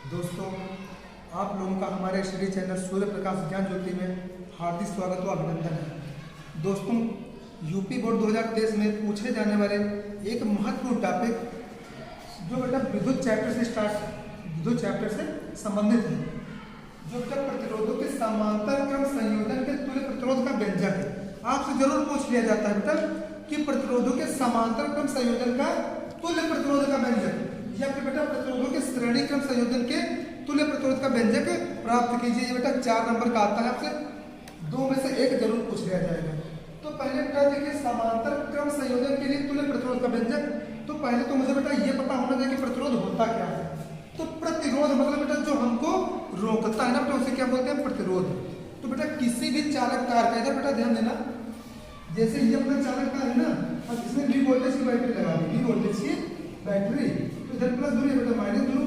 दोस्तों, आप लोगों का हमारे स्टडी चैनल सूर्य प्रकाश ज्ञान ज्योति में हार्दिक स्वागत व अभिनंदन है। दोस्तों, यूपी बोर्ड 2023 में पूछे जाने वाले एक महत्वपूर्ण टॉपिक जो बेटा विद्युत चैप्टर से संबंधित है, जो बेटा प्रतिरोधों के समांतर क्रम संयोजन के तुल्य प्रतिरोध का व्यंजक है। आपसे जरूर पूछ लिया जाता है बेटा कि प्रतिरोधों के समांतर क्रम संयोजन का तुल्य प्रतिरोध का व्यंजक या फिर बेटा प्रतिरोधों के श्रेणी क्रम संयोजन के तुल्य प्रतिरोध का व्यंजक प्राप्त कीजिए। ये बेटा 4 नंबर का आता है, आपसे 2 में से 1 जरूर पूछ लिया जाएगा। तो पहले बेटा देखिए, समांतर क्रम संयोजन के लिए तुल्य प्रतिरोध का व्यंजक। तो पहले तो मुझे बेटा ये पता होना चाहिए कि प्रतिरोध होता क्या है। तो प्रतिरोध मतलब बेटा जो हमको रोकता है ना बेटा, उसे क्या बोलते हैं? प्रतिरोध। तो बेटा किसी भी चालक तार का, इधर बेटा ध्यान देना, जैसे ये अपना चालक तार है ना, अब इसमें V वोल्टेज की बैटरी लगा दी, V वोल्टेज की बैटरी, तो इधर प्लस ध्रुव है बेटा माइनस ध्रुव।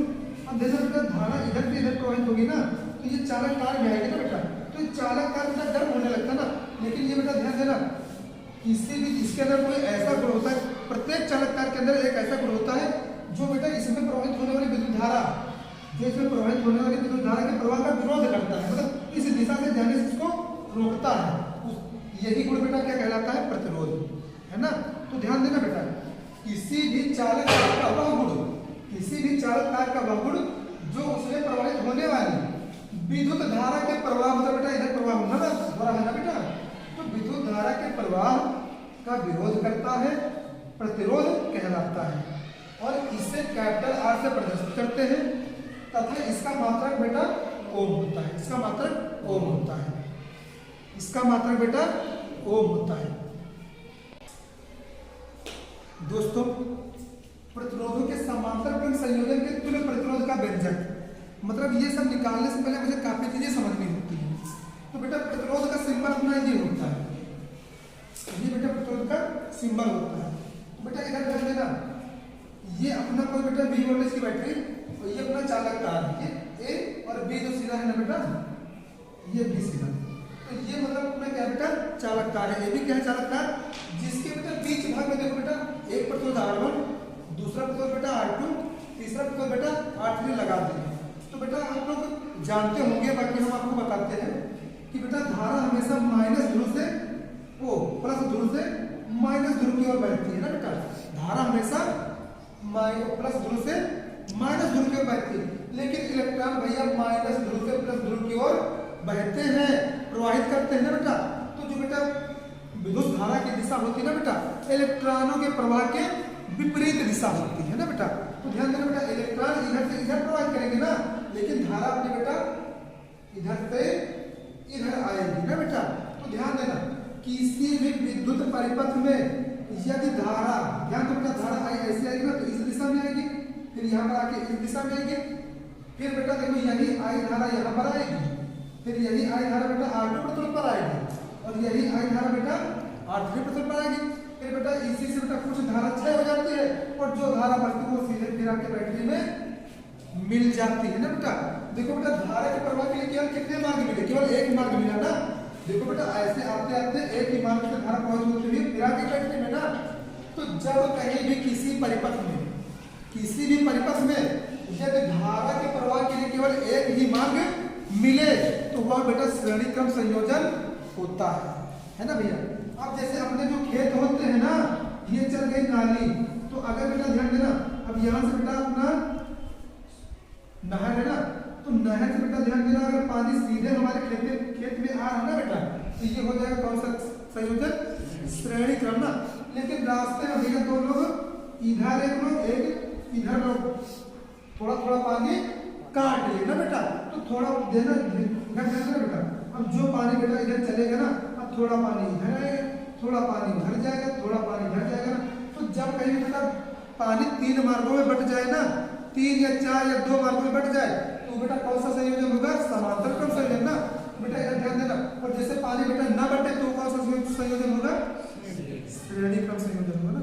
अब जैसे बेटा धारा इधर से इधर प्रवाहित होगी ना, तो ये चालक तार में आएगी ना बेटा, तो ये चालक तार बेटा गर्म होने लगता है ना। लेकिन ये बेटा ध्यान देना, किसी भी इसके अंदर कोई ऐसा गुण होता है, प्रत्येक चालक तार के अंदर एक ऐसा गुण होता है जो बेटा इसमें प्रवाहित होने वाली विद्युत धारा, जो इसमें प्रवाहित होने वाली विद्युत धारा के प्रवाह का विरोध करता है, मतलब इस दिशा से जाने से इसको रोकता है। यही गुण बेटा क्या कहलाता है? प्रतिरोध, है ना। तो ध्यान देना बेटा, किसी भी चालक तार का वह गुण, किसी भी चालक तार का वह गुण जो उसमें प्रवाहित होने वाली विद्युत धारा के प्रवाह, मतलब बेटा इधर प्रवाह होना ना हो रहा है ना बेटा, तो विद्युत धारा के प्रवाह का विरोध करता है, प्रतिरोध कहलाता है। और इसे कैपिटल R से प्रदर्शित करते हैं तथा इसका मात्रक बेटा ओम होता है। इसका मात्रक ओम होता है। इसका मात्रक बेटा ओम होता है। दोस्तों, प्रतिरोधों के समांतर क्रम संयोजन के तुल्य प्रतिरोध का व्यंजक, मतलब ये सब निकालने से पहले मुझे काफी चीजें समझनी होती है। तो बेटा प्रतिरोध का सिंबल अपना ये होता है, ये बेटा प्रतिरोध का सिंबल होता है। तो बेटा इधर ध्यान देना, ये अपना कोई बेटा V वोल्टेज की बैटरी और ये अपना चालक तार, ये A और B जो सीधा है ना बेटा, ये B सीधा, तो ये मतलब अपना क्या बेटा चालक तार है। ये भी क्या है? चालक तार, जिसके बेटा बीच भाग में देखो बेटा एक प्रतिरोध R1, दूसरा प्रतिरोध बेटा R2, तीसरा प्रतिरोध बेटा R3 लगा देंगे। तो बेटा आप लोग जानते होंगे, बाकी हम आपको बताते हैं कि बेटा धारा हमेशा माइनस ध्रुव से प्लस ध्रुव से माइनस ध्रुव की ओर बहती है ना बेटा। धारा हमेशा प्लस ध्रुव से माइनस ध्रुव की ओर बहती है, लेकिन इलेक्ट्रॉन भैया माइनस ध्रुव से प्लस ध्रुव की ओर बहते हैं, प्रवाहित करते हैं ना बेटा। तो जो बेटा विद्युत धारा की दिशा होती है ना बेटा, इलेक्ट्रॉनों के प्रवाह के विपरीत दिशा होती है ना बेटा। तो ध्यान देना बेटा, इलेक्ट्रॉन इधर से इधर प्रवाहित करेंगे ना, लेकिन धारा अपनी बेटा इधर से इधर आएगी ना बेटा। तो ध्यान देना, किसी भी विद्युत परिपथ में यदि धारा, ध्यान दो बेटा, धारा ऐसे आएगी ना तो इस दिशा में आएगी, फिर यहाँ पर आके इस दिशा में आएगी, फिर बेटा देखो यही आई धारा यहाँ पर आएगी, फिर यही आई धारा बेटा R2 प्रतिरोध पर आएगी, और यही आई धारा बेटा R3 प्रतिरोध पर आएगी। फिर बेटा इसी से बेटा कुछ धारा क्षय हो जाती है और जो धारा बचती है वो सीधे फिर आपके बैटरी में मिल जाती है ना बेटा। देखो बेटा, धारा के प्रवाह के लिए केवल कितने मार्ग मिले? केवल एक मार्ग मिला ना। देखो बेटा, ऐसे आते आते एक ही मार्ग से धारा प्रवाहित होती हुई फिर आके बैटरी में ना। तो जब कहीं भी किसी भी परिपथ में यदि धारा के प्रवाह के लिए केवल एक ही मार्ग मिले तो वह बेटा श्रेणी क्रम संयोजन होता है ना भैया। अब जैसे अपने जो खेत होते हैं ना, ये चल गई नाली, तो अगर बेटा ध्यान देना, अब यहाँ से बेटा अपना नहर है ना, तो नहर से बेटा ध्यान देना, अगर पानी सीधे हमारे खेत में आ रहा है ना बेटा, तो ये हो जाएगा कौन सा संयोजन? श्रेणी क्रम ना। लेकिन रास्ते में भैया दो लोग, इधर एक लोग, एक इधर लोग, थोड़ा थोड़ा पानी काट लिए ना बेटा, तो थोड़ा देना बेटा। अब जो पानी बेटा इधर चलेगा ना, अब थोड़ा पानी इधर आएगा, थोड़ा पानी उधर जाएगा, थोड़ा पानी इधर जाएगा। तो जब कहीं बेटा पानी 3 मार्गों में बट जाए ना, 3 या 4 या 2 मार्गों में बट जाए, तो बेटा कौन सा संयोजन होगा? समांतर क्रम संयोजन ना बेटा, इधर ध्यान देना। और जैसे पानी बेटा ना बटे तो कौन सा संयोजन होगा? श्रेणी क्रम संयोजन होगा ना।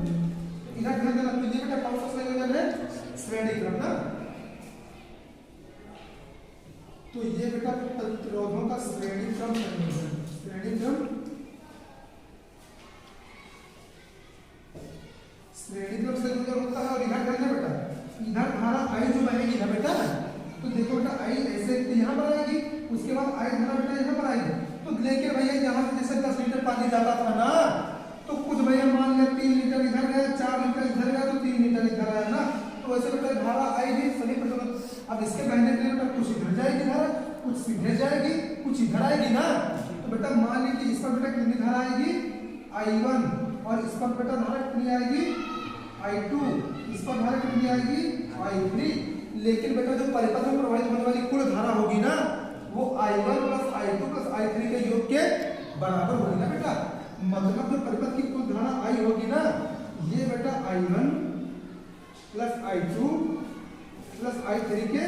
इधर ध्यान देना, तो ये बेटा कौन सा संयोजन है? श्रेणी क्रम ना। तो ये बेटा प्रतिरोधों का श्रेणी क्रम संयोजन, श्रेणी क्रम संयोजन होता है। और इधर ध्यान बेटा, इधर धारा आई जो बहेगी ना बेटा, तो देखो यहाँ पर आएगी, उसके बाद आई धारा बेटा यहाँ पर आएगी। तो लेकिन भैया यहाँ से जैसे 10 लीटर पानी जाता था ना, तो कुछ भैया मान लिया 3 लीटर इधर गया, 4 लीटर इधर गया, तो 3 लीटर इधर आया ना। तो वैसे बेटा धारा आएगी सभी प्रतिरोध। अब इसके बहने के लिए बेटा कुछ इधर जाएगी धारा, कुछ सीधे जाएगी, कुछ इधर आएगी ना। तो बेटा मान लीजिए इस पर बेटा कितनी धारा आएगी I1, और इस पर बेटा धारा कितनी आएगी I2, इस पर धारा कितनी आएगी I3। लेकिन बेटा जो परिपथ में प्रवाहित होने वाली कुल धारा होगी ना, वो I1 plus I2 plus I3 के योग के बराबर होगी ना बेटा। मतलब जो परिपथ की कुल धारा I होगी ना, ये बेटा I1 plus I2 plus I3 के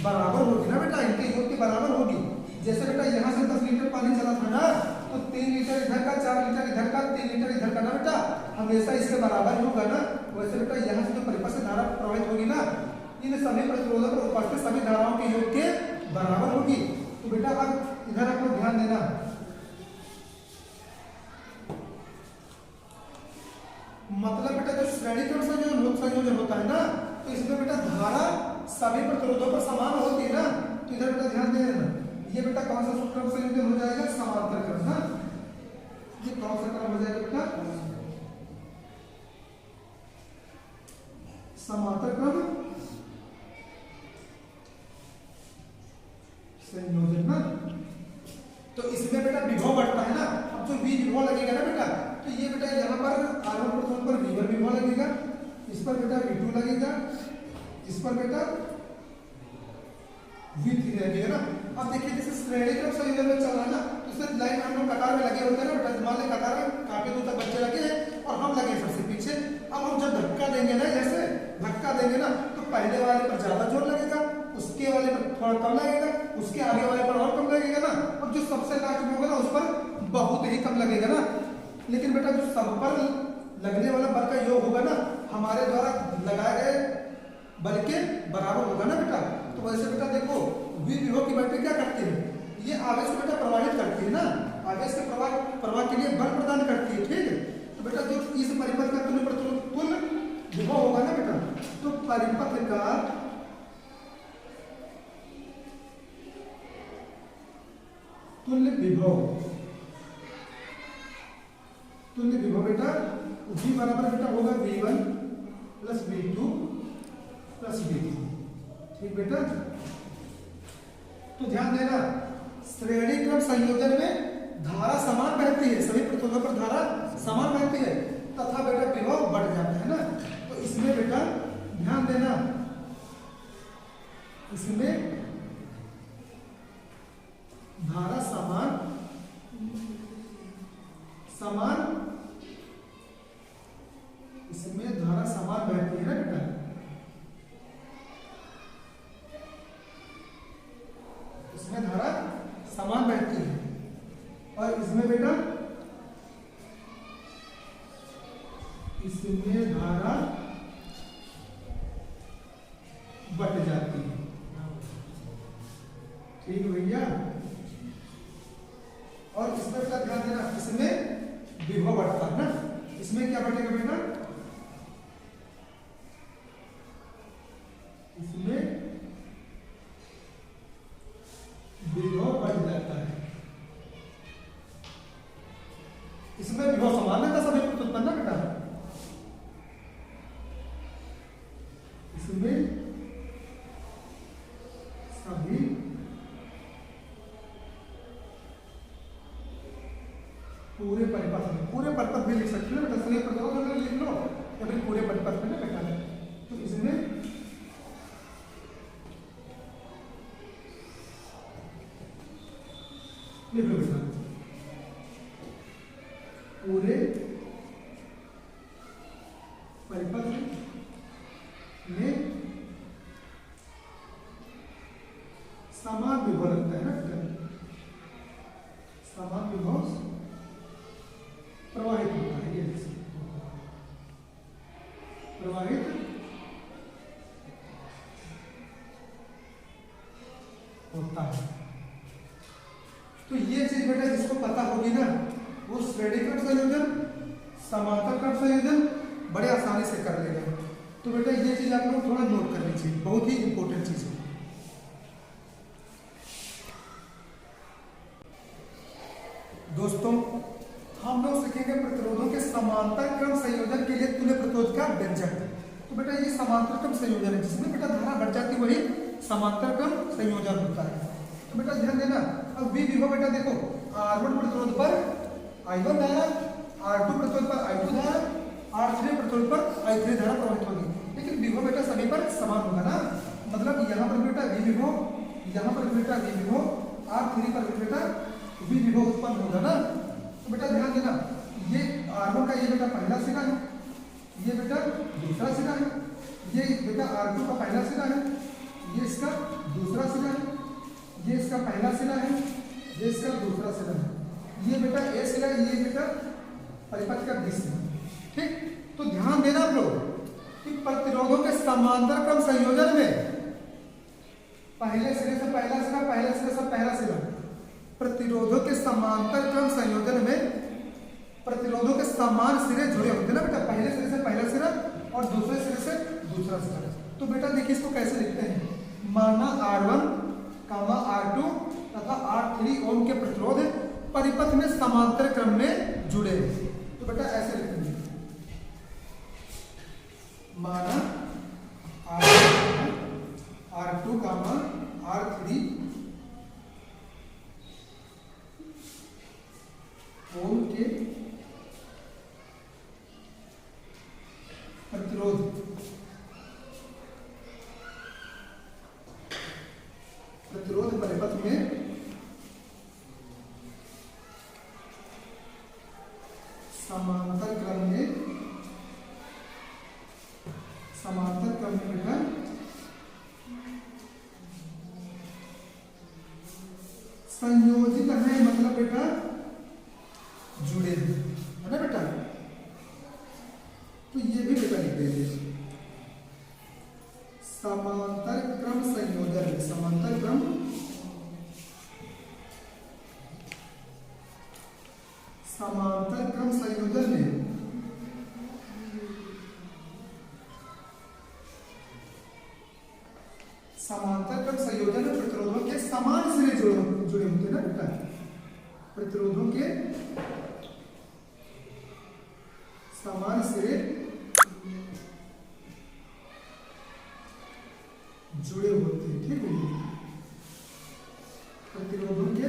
बराबर होगी ना बेटा, इनके योग के बराबर होगी। जैसे बेटा यहाँ से 10 लीटर पानी चला था ना, तो 3 लीटर इधर का, 4 लीटर इधर का, 3 लीटर इधर का ना बेटा, हमेशा इसके बराबर होगा ना। वैसे बेटा यहाँ से जो परिपथ से धारा प्रवाहित होगी ना, इन सभी प्रतिरोधों पर उपस्थित सभी धाराओं के योग के बराबर होगी। तो बेटा अब इधर आप लोग ध्यान देना, मतलब बेटा जो श्रेणी क्रम संयोजन होता है ना, तो इसमें बेटा धारा सभी प्रतिरोधों पर समान होती है ना। तो इधर बेटा ध्यान देना, ये बेटा कौन सा क्रम संयोजन हो जाएगा, समांतर क्रम ना। ये कौन सा क्रम हो जाएगा बेटा, समांतर क्रम संयोजन ना। तो इसमें बेटा विभव बढ़ता है ना। अब जो V विभव लगेगा ना बेटा, तो ये बेटा यहाँ पर R1 प्रतिरोध पर V1 विभव लगेगा, इस पर बेटा V2 लगेगा, इस पर बेटा V3 लगेगा ना। अब देखिए जैसे श्रेणी क्रम संयोजन में चल रहा है ना, तो इसमें लाइन हम लोग कतार में लगे होते हैं ना बेटा। मान लें कतार में काफी दूर तक बच्चे लगे हैं और हम लगे सबसे पीछे। अब हम जब धक्का देंगे ना, जैसे धक्का देंगे ना, तो पहले वाले पर ज्यादा जोर लगेगा, उसके वाले पर थोड़ा कम लगेगा, उसके आगे वाले पर और कम लगेगा ना, और जो सबसे लास्ट में होगा ना उस पर बहुत ही कम लगेगा ना। लेकिन बेटा जो सब पर लगने वाला बल का योग होगा ना, हमारे द्वारा लगाए गए बल के बराबर होगा ना बेटा। तो वैसे बेटा देखो V विभव की बैटरी क्या करती है, ये आवेश को बेटा प्रवाहित करती है ना, आवेश के प्रवाह के लिए बल प्रदान करती है, ठीक है। तो बेटा जो इस परिपथ का तुल्य प्रतिरोध तुल्य विभव होगा ना बेटा, तो परिपथ का तुल्य विभव बेटा V बराबर बेटा होगा V1 plus V2 plus V3, ठीक बेटा। तो ध्यान देना, श्रेणी क्रम संयोजन में धारा समान बहती है, सभी प्रतिरोधों पर धारा समान बहती है, तथा बेटा विभव बढ़ जाता है ना। तो इसमें बेटा ध्यान देना, इसमें धारा इसमें धारा समान बहती है ना बेटा। इसमें धारा समान बहती है, और इसमें बेटा इसमें धारा बढ़ जाती है, ठीक है भैया। और इसमें बेटा ध्यान देना, इसमें विभव बढ़ता है ना। इसमें क्या बढ़ेगा बेटा, इसमें विभव बढ़ जाता है। इसमें विभव समान रहता सभी उत्पन्न बेटा, इसमें सभी पूरे परिपथ भी लिख सकते हो बेटा, संयोग प्रतिरोध अगर लिख लो या फिर पूरे परिपथ में ना बेटा। तो इसमें लिख लो बेटा, पूरे परिपथ में समान विभव लगता है ना बेटा, समान विभव प्रवाहित होता है, ये प्रवाहित होता है। तो ये चीज बेटा जिसको पता होगी ना, वो श्रेणी क्रम संयोजन, समांतर क्रम संयोजन बड़े आसानी से कर लेगा। तो बेटा ये चीज आप लोग थोड़ा नोट कर लीजिए, बहुत ही इंपॉर्टेंट चीज है। दोस्तों हम लोग सीखेंगे प्रतिरोधों के समांतर क्रम संयोजन के लिए तुल्य प्रतिरोध का व्यंजक। तो बेटा ये समांतर क्रम संयोजन है जिसमें बेटा धारा बढ़ जाती है, वही समांतर क्रम संयोजन होता है। तो बेटा ध्यान देना। अब V विभव बेटा देखो R1 प्रतिरोध पर I1 धारा, R2 प्रतिरोध पर I2 धारा, R3 प्रतिरोध पर I3 धारा प्रवाहित होगी, लेकिन विभव बेटा सभी पर समान होगा ना। मतलब यहाँ पर बेटा V विभव, यहाँ पर बेटा V विभव, R3 पर बेटा V विभव उत्पन्न होगा ना। तो बेटा ध्यान देना, ये R1 का ये बेटा पहला सिरा है, ये बेटा दूसरा सिरा है, ये बेटा R2 का पहला सिरा है, ये इसका दूसरा सिरा है, ये इसका पहला सिरा है, ये इसका दूसरा सिरा है, ये बेटा A सिरा, ये बेटा परिपथ का B सिरा। ठीक, तो ध्यान देना आप लोग कि प्रतिरोधों के समांतर क्रम संयोजन में पहले सिरे से पहला सिरा, पहले सिरे से पहला सिरा, प्रतिरोधों के समांतर क्रम संयोजन में प्रतिरोधों के समान सिरे जुड़े होते हैं ना बेटा, पहले सिरे से पहला सिरा और दूसरे सिरे से दूसरा सिरा। तो बेटा देखिए इसको कैसे लिखते हैं, माना R1, R2 तथा R3 ओम के प्रतिरोध परिपथ में समांतर क्रम में जुड़े। तो बेटा ऐसे लिखते हैं, माना R2, R3 ओम के प्रतिरोध परिपथ में समांतर क्रम में बेटा संयोजित है, मतलब बेटा जुड़े है ना बेटा। तो ये भी बेटा लिख देंगे समांतर क्रम संयोजन, समांतर क्रम संयोजन में समांतर क्रम संयोजन में प्रतिरोधों के समान सिरे जुड़े होते हैं ना बेटा, प्रतिरोधों के समान सिरे जुड़े होते हैं। ठीक है, प्रतिरोधों के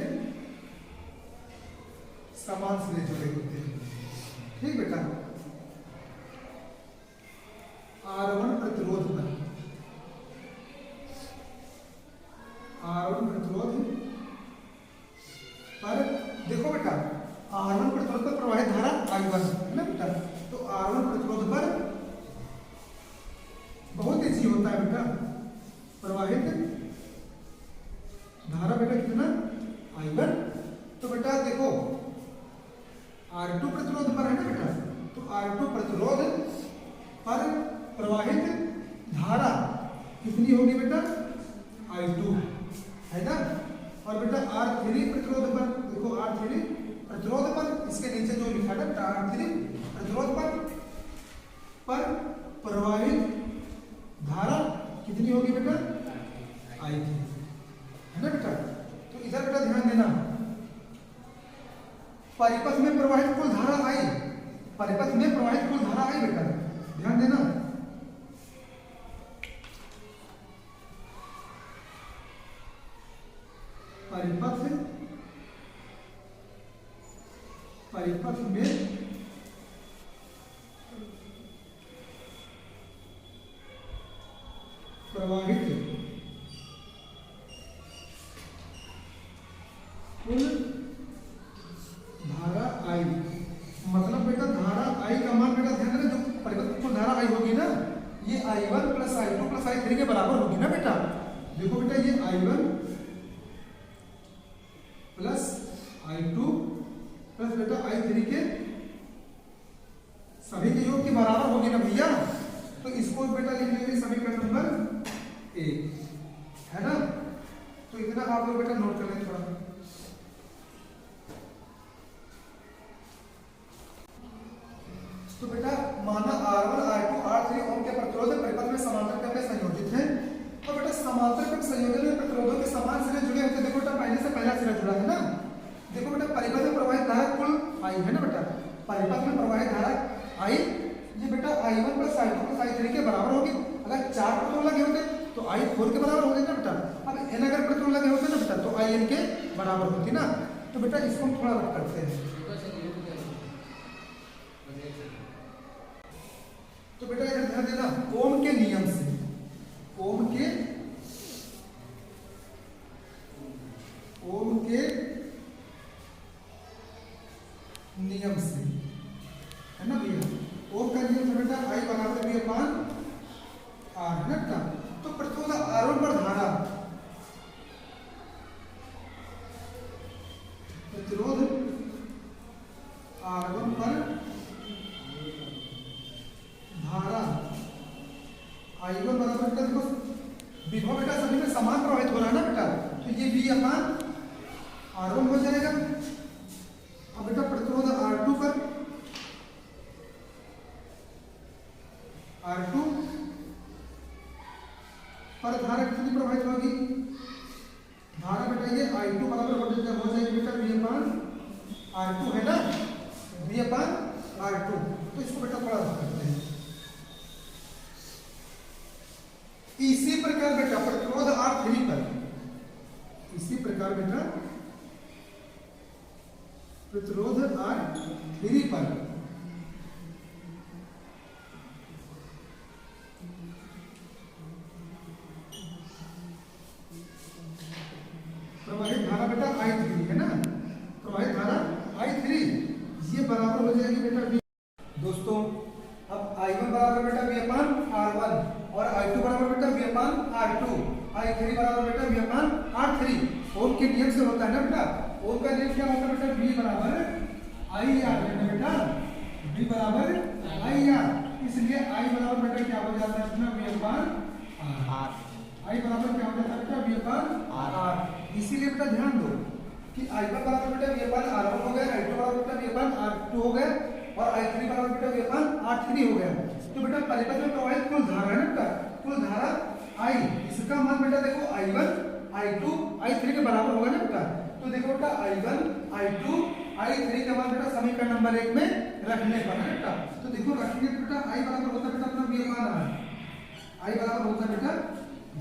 समान सिरे जुड़े होते हैं। ठीक बेटा, R1 प्रतिरोध पर देखो बेटा R1 प्रतिरोध पर प्रवाहित धारा I1 है ना बेटा। तो R1 प्रतिरोध पर बहुत ईजी होता है बेटा, प्रवाहित धारा बेटा कितना I1। तो बेटा देखो R2 प्रतिरोध पर है ना बेटा, तो R2 प्रतिरोध पर प्रवाहित धारा कितनी होगी बेटा I2 है ना। और बेटा R3 प्रतिरोध पर देखो, R3 प्रतिरोध पर इसके नीचे जो लिखा है R3 प्रतिरोध पर प्रवाहित धारा कितनी होगी बेटा I3 है ना बेटा। तो इधर बेटा ध्यान देना, परिपथ में प्रवाहित कुल धारा I, परिपथ में प्रवाहित कुल धारा I बेटा ध्यान देना। परिपथ में प्रवाहित कुल धारा I, मतलब बेटा धारा I का मान बेटा ध्यान देना, जो परिपथ कुल धारा I होगी ना, ये I1 plus I2 plus I3 के बराबर होगी ना बेटा। देखो बेटा ये I1 प्लस I2 प्लस बेटा I3 के सभी के योग के बराबर होगी ना भैया। तो इसको बेटा लिख लेंगे समीकरण नंबर 1 है ना। तो इतना आप लोग बेटा नोट कर लें थोड़ा। तो बेटा माना R1 R2 R3 ओम के प्रतिरोध परिपथ में समांतर क्रम में संयोजित है। तो बेटा समांतर क्रम संयोजन में प्रतिरोधों के समान सिरे जुड़े होते हैं। देखो बेटा पहले से पहला सिरा जुड़ा है ना। देखो बेटा परिपथ में प्रवाहित धारा पाई एन के बराबर होती ना। तो बेटा इसको हम थोड़ा रख करते हैं। तो बेटा इधर ध्यान देना, ओम के नियम से, ओम के नियम से, है ना भैया। ओम का नियम से बेटा आई बराबर बी अपान आर, है ना बेटा। तो प्रतिरोध R1 पर धारा, प्रतिरोध R1 पर धारा I1 बराबर बेटा देखो विभव बेटा सभी में समान प्रवाहित हो रहा है ना बेटा, तो ये V अपान R1 हो जाएगा। अब बेटा प्रतिरोध R2 पर, R2 पर धारा कितनी प्रवाहित होगी, धारा बेटा ये I2 बराबर हो जाएगी बेटा V अपान R2, है ना, V अपान R2। तो इसको बेटा थोड़ा सा करते हैं। इसी प्रकार बेटा प्रतिरोध R3 पर, इसी प्रकार बेटा प्रतिरोध R3 पर प्रवाहित धारा बेटा I3, है ना, प्रवाहित धारा I3 ये बराबर हो जाएगी बेटा V। दोस्तों अब I1 बराबर बेटा V अपान R1 और I2 बराबर बेटा V अपान R2, I3 बराबर बेटा V अपान R3। ओम के नियम से होता है ना बेटा, ओम का नियम क्या होता है बेटा, V बराबर IR, है बेटा, V बराबर IR। इसलिए I बराबर बेटा क्या हो जाता है अपना V अपान R, I बराबर क्या हो जाता है बेटा V अपान R। इसीलिए बेटा ध्यान दो कि I1 बराबर बेटा V अपान R1 हो गया, I2 बराबर बेटा V अपान R2 हो गया और I3 बराबर बेटा V अपान R3 हो गया। तो बेटा परिपथ में प्रवाहित कुल धारा है ना, कुल धारा I, इसका मान बेटा देखो I1 I2 I3 के बराबर होगा ना बेटा। तो देखो बेटा I1 I2 I3 का मान बेटा समीकरण नंबर 1 में रखने पर है बेटा। तो देखो रखेंगे बेटा I बराबर होता है बेटा अपना V अपान R, I बराबर होता है बेटा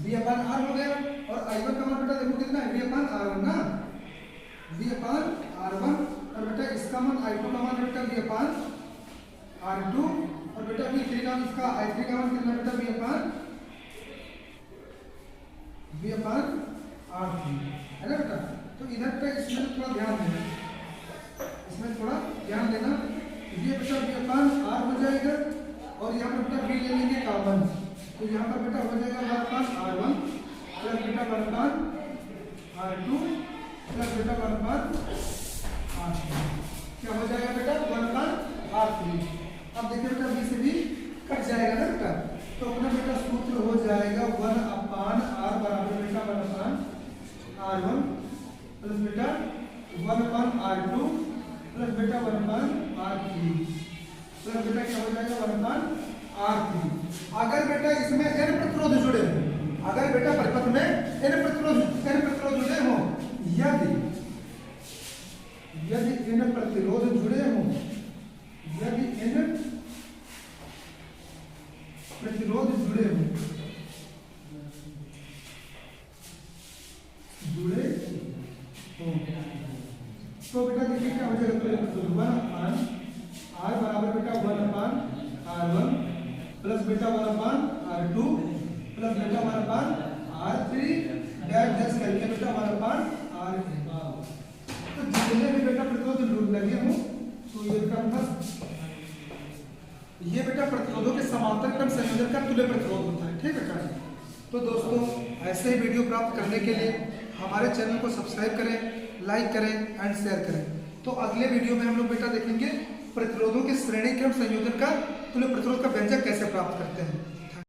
V अपान R हो गया और I1 का मान बेटा देखो कितना है V अपान R1 ना, V अपान R1 और बेटा इसका मान I2 का मान बेटा V अपान R2 और बेटा V3 का इसका I3 का मान कितना बेटा V अपान R3, है ना बेटा। तो इधर पे इसमें थोड़ा ध्यान देना, इसमें थोड़ा ध्यान देना। ये बेटा V अपान R हो जाएगा और यहाँ पर बेटा V ले लेंगे कॉमन, तो यहाँ पर बेटा हो जाएगा 1 अपान R1 प्लस बेटा 1 अपान R2 प्लस बेटा 1 अपान R3। क्या हो जाएगा बेटा 1 अपान R3। अब देखिए बेटा V से भी कट जाएगा ना बेटा, तो अपना बेटा सूत्र हो जाएगा 1 अपान R बराबर बेटा 1 अपान R1 प्लस बेटा 1 अपान R2 प्लस बेटा 1 अपान R3 प्लस बेटा क्या हो जाएगा 1 अपान R3। अगर बेटा इसमें n प्रतिरोध जुड़े हो, अगर बेटा परिपथ में n प्रतिरोध जुड़े हो, यदि n प्रतिरोध जुड़े हो, यदि n प्रतिरोध जुड़े हो, तो बेटा देखिए क्या हो जाएगा 1 अपान R बराबर बेटा 1 अपान R1 प्लस बेटा 1 अपान R2 प्लस बेटा 1 अपान R3 डैश करके बेटा 1 अपान R3। तो जितने भी बेटा प्रतिरोध लगे हों तो ये बेटा बस ये बेटा प्रतिरोधों के समांतर क्रम संयोजन का तुल्य प्रतिरोध होता है, ठीक है बेटा। तो दोस्तों ऐसे ही वीडियो प्राप्त करने के लिए हमारे चैनल को सब्सक्राइब करें, लाइक करें एंड शेयर करें। तो अगले वीडियो में हम लोग बेटा देखेंगे प्रतिरोधों के श्रेणी क्रम संयोजन का तुल्य प्रतिरोध का व्यंजक कैसे प्राप्त करते हैं।